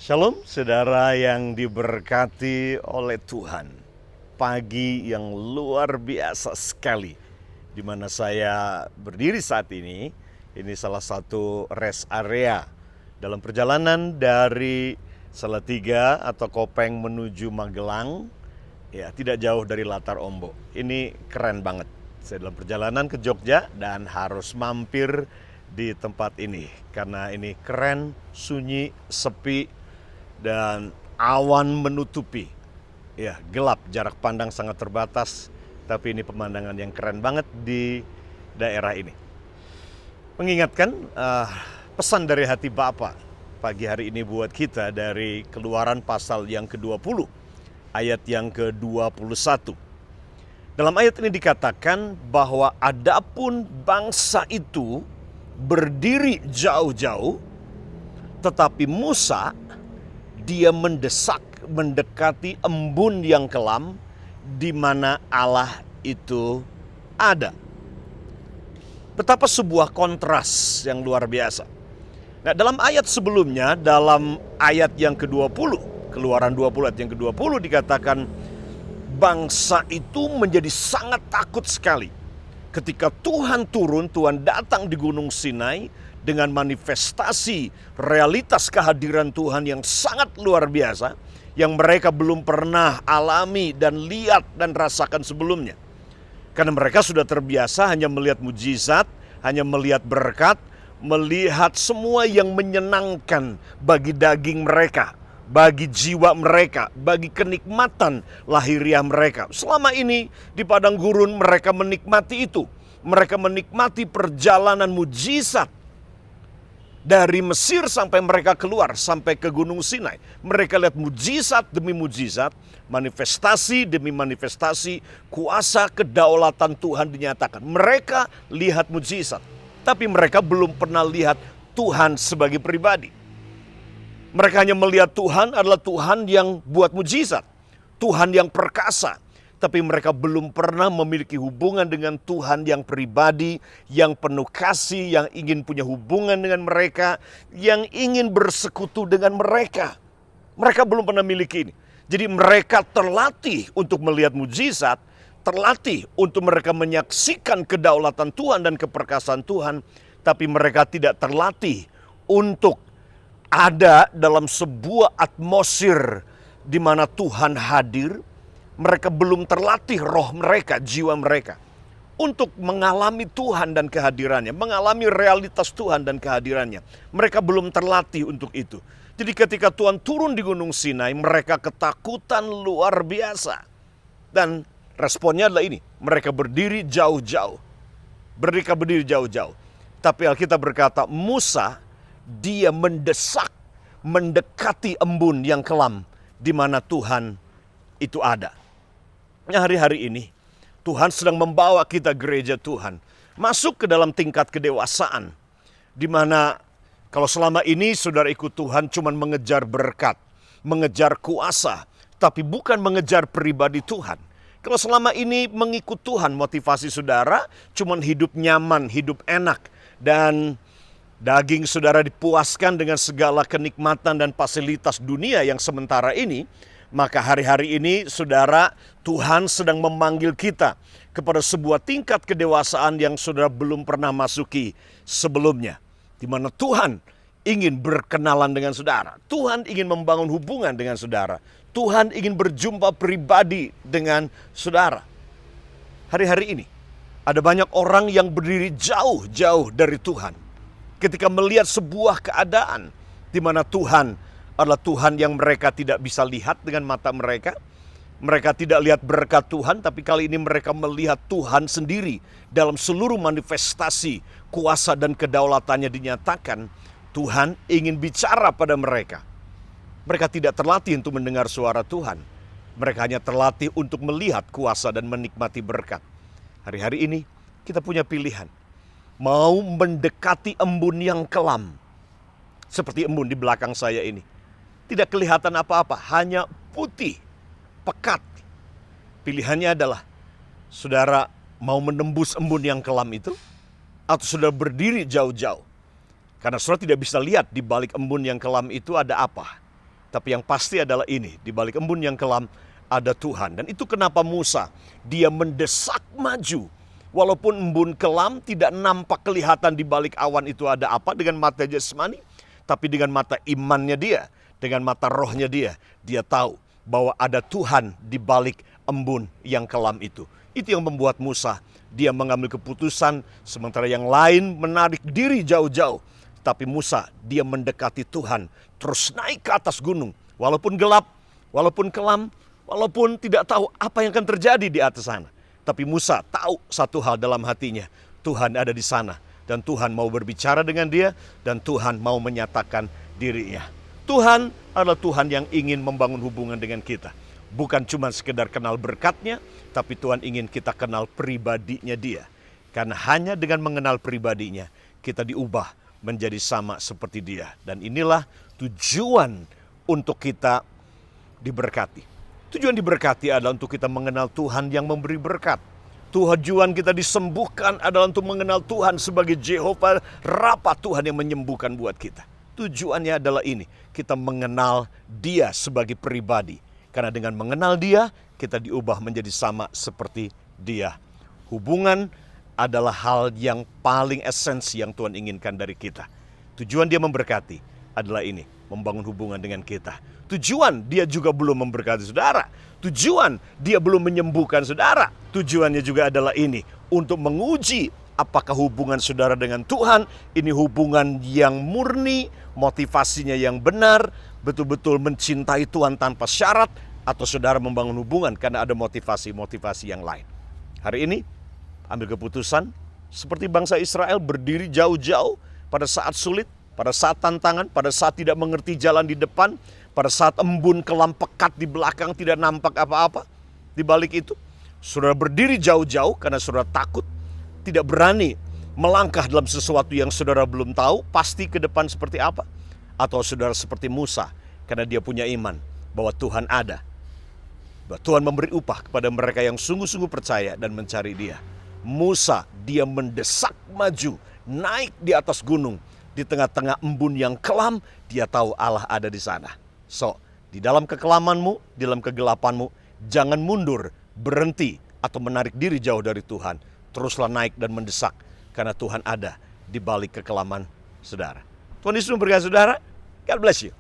Shalom saudara yang diberkati oleh Tuhan. Pagi yang luar biasa sekali di mana saya berdiri saat ini. Ini salah satu rest area dalam perjalanan dari Salatiga atau Kopeng menuju Magelang. Ya, tidak jauh dari Latar Ombok. Ini keren banget. Saya dalam perjalanan ke Jogja dan harus mampir di tempat ini karena ini keren, sunyi, sepi, dan awan menutupi. Ya, gelap, jarak pandang sangat terbatas, tapi ini pemandangan yang keren banget di daerah ini. Mengingatkan pesan dari hati Bapa pagi hari ini buat kita dari Keluaran pasal yang ke-20, ayat yang ke-21. Dalam ayat ini dikatakan bahwa adapun bangsa itu berdiri jauh-jauh, tetapi Musa dia mendekati embun yang kelam di mana Allah itu ada. Betapa sebuah kontras yang luar biasa. Nah, dalam ayat sebelumnya, dalam ayat yang ke-20, Keluaran 20 ayat yang ke-20 dikatakan bangsa itu menjadi sangat takut sekali ketika Tuhan turun, Tuhan datang di Gunung Sinai dengan manifestasi realitas kehadiran Tuhan yang sangat luar biasa yang mereka belum pernah alami dan lihat dan rasakan sebelumnya. Karena mereka sudah terbiasa hanya melihat mujizat, hanya melihat berkat, melihat semua yang menyenangkan bagi daging mereka, bagi jiwa mereka, bagi kenikmatan lahiriah mereka. Selama ini di padang gurun mereka menikmati itu. Mereka menikmati perjalanan mujizat dari Mesir sampai mereka keluar, sampai ke Gunung Sinai. Mereka lihat mujizat demi mujizat, manifestasi demi manifestasi, kuasa kedaulatan Tuhan dinyatakan. Mereka lihat mujizat, tapi mereka belum pernah lihat Tuhan sebagai pribadi. Mereka hanya melihat Tuhan adalah Tuhan yang buat mujizat, Tuhan yang perkasa. Tapi mereka belum pernah memiliki hubungan dengan Tuhan yang pribadi, yang penuh kasih, yang ingin punya hubungan dengan mereka, yang ingin bersekutu dengan mereka. Mereka belum pernah miliki ini. Jadi mereka terlatih untuk melihat mujizat, terlatih untuk mereka menyaksikan kedaulatan Tuhan dan keperkasaan Tuhan, tapi mereka tidak terlatih untuk ada dalam sebuah atmosfer di mana Tuhan hadir. Mereka belum terlatih roh mereka, jiwa mereka untuk mengalami Tuhan dan kehadirannya, mengalami realitas Tuhan dan kehadirannya. Mereka belum terlatih untuk itu. Jadi ketika Tuhan turun di Gunung Sinai, mereka ketakutan luar biasa. Dan responnya adalah ini, mereka berdiri jauh-jauh. Mereka berdiri jauh-jauh. Tapi Alkitab berkata, Musa dia mendekati embun yang kelam di mana Tuhan itu ada. Nah, hari-hari ini Tuhan sedang membawa kita gereja Tuhan masuk ke dalam tingkat kedewasaan, di mana kalau selama ini saudara ikut Tuhan cuma mengejar berkat, mengejar kuasa, tapi bukan mengejar pribadi Tuhan. Kalau selama ini mengikut Tuhan, motivasi saudara cuma hidup nyaman, hidup enak, dan daging saudara dipuaskan dengan segala kenikmatan dan fasilitas dunia yang sementara ini, maka hari-hari ini saudara, Tuhan sedang memanggil kita kepada sebuah tingkat kedewasaan yang saudara belum pernah masuki sebelumnya. Di mana Tuhan ingin berkenalan dengan saudara. Tuhan ingin membangun hubungan dengan saudara. Tuhan ingin berjumpa pribadi dengan saudara. Hari-hari ini ada banyak orang yang berdiri jauh-jauh dari Tuhan. Ketika melihat sebuah keadaan di mana Tuhan adalah Tuhan yang mereka tidak bisa lihat dengan mata mereka. Mereka tidak lihat berkat Tuhan, tapi kali ini mereka melihat Tuhan sendiri dalam seluruh manifestasi kuasa dan kedaulatannya dinyatakan. Tuhan ingin bicara pada mereka. Mereka tidak terlatih untuk mendengar suara Tuhan. Mereka hanya terlatih untuk melihat kuasa dan menikmati berkat. Hari-hari ini kita punya pilihan. Mau mendekati embun yang kelam, seperti embun di belakang saya ini. Tidak kelihatan apa-apa, hanya putih, pekat. Pilihannya adalah, saudara mau menembus embun yang kelam itu, atau saudara berdiri jauh-jauh. Karena saudara tidak bisa lihat di balik embun yang kelam itu ada apa. Tapi yang pasti adalah ini, di balik embun yang kelam ada Tuhan. Dan itu kenapa Musa, dia mendesak maju. Walaupun embun kelam tidak nampak kelihatan di balik awan itu ada apa dengan mata jasmani. Tapi dengan mata imannya dia, dengan mata rohnya dia tahu bahwa ada Tuhan di balik embun yang kelam itu. Itu yang membuat Musa, dia mengambil keputusan sementara yang lain menarik diri jauh-jauh. Tapi Musa, dia mendekati Tuhan, terus naik ke atas gunung. Walaupun gelap, walaupun kelam, walaupun tidak tahu apa yang akan terjadi di atas sana. Tapi Musa tahu satu hal dalam hatinya, Tuhan ada di sana. Dan Tuhan mau berbicara dengan dia, dan Tuhan mau menyatakan dirinya. Tuhan adalah Tuhan yang ingin membangun hubungan dengan kita. Bukan cuma sekedar kenal berkatnya, tapi Tuhan ingin kita kenal pribadinya dia. Karena hanya dengan mengenal pribadinya, kita diubah menjadi sama seperti dia. Dan inilah tujuan untuk kita diberkati. Tujuan diberkati adalah untuk kita mengenal Tuhan yang memberi berkat. Tujuan kita disembuhkan adalah untuk mengenal Tuhan sebagai Jehovah Rafa, Tuhan yang menyembuhkan buat kita. Tujuannya adalah ini, kita mengenal dia sebagai pribadi. Karena dengan mengenal dia, kita diubah menjadi sama seperti dia. Hubungan adalah hal yang paling esensi yang Tuhan inginkan dari kita. Tujuan dia memberkati adalah ini, membangun hubungan dengan kita. Tujuan dia juga belum memberkati saudara. Tujuan dia belum menyembuhkan saudara. Tujuannya juga adalah ini, untuk menguji apakah hubungan saudara dengan Tuhan ini hubungan yang murni, motivasinya yang benar, betul-betul mencintai Tuhan tanpa syarat, atau saudara membangun hubungan karena ada motivasi-motivasi yang lain. Hari ini, ambil keputusan seperti bangsa Israel berdiri jauh-jauh pada saat sulit, pada saat tantangan, pada saat tidak mengerti jalan di depan, pada saat embun kelam pekat di belakang tidak nampak apa-apa. Di balik itu, saudara berdiri jauh-jauh karena saudara takut, tidak berani melangkah dalam sesuatu yang saudara belum tahu pasti ke depan seperti apa. Atau saudara seperti Musa karena dia punya iman bahwa Tuhan ada. Bahwa Tuhan memberi upah kepada mereka yang sungguh-sungguh percaya dan mencari dia. Musa, dia mendesak maju, naik di atas gunung. Di tengah-tengah embun yang kelam, dia tahu Allah ada di sana. So, di dalam kekelamanmu, di dalam kegelapanmu, jangan mundur, berhenti, atau menarik diri jauh dari Tuhan. Teruslah naik dan mendesak, karena Tuhan ada di balik kekelaman saudara. Tuhan Yesus memberkati saudara. God bless you.